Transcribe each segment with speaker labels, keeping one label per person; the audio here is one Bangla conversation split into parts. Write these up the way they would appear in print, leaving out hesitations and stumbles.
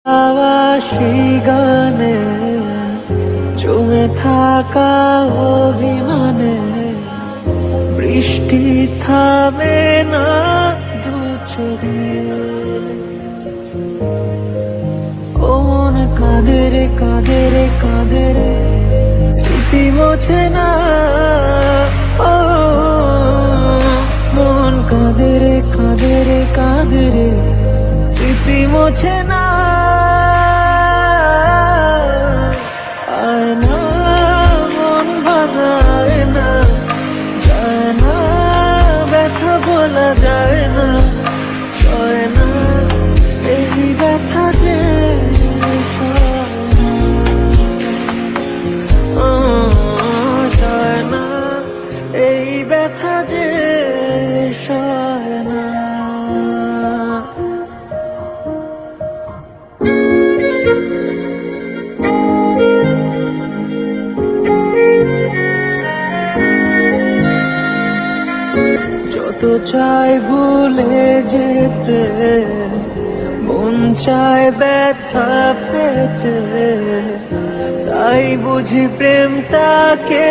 Speaker 1: সেই গানে জমে থাকা অভিমানে বৃষ্টি থামে না দু চোখে। ও মন কাঁদে রে কাঁদে রে কাঁদে রে, স্মৃতি মোছে না। ও মন কাঁদে রে কাঁদে রে কাঁদে রে, স্মৃতি মোছে না। আয় না মন ভাঙায় না, যায় না ব্যথা বলা যায় না, সয় না এই ব্যথা যে সয় না, এই ব্যথা যে সয় না। যত চাই ভুলে যেতে, মন চায় ব্যথা পেতে, তাই বুঝি প্রেম তাকে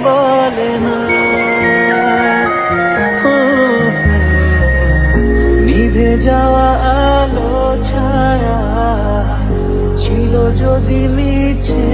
Speaker 1: বলে না। নিভে যাওয়া আলো ছায়া ছিল যদি মিছে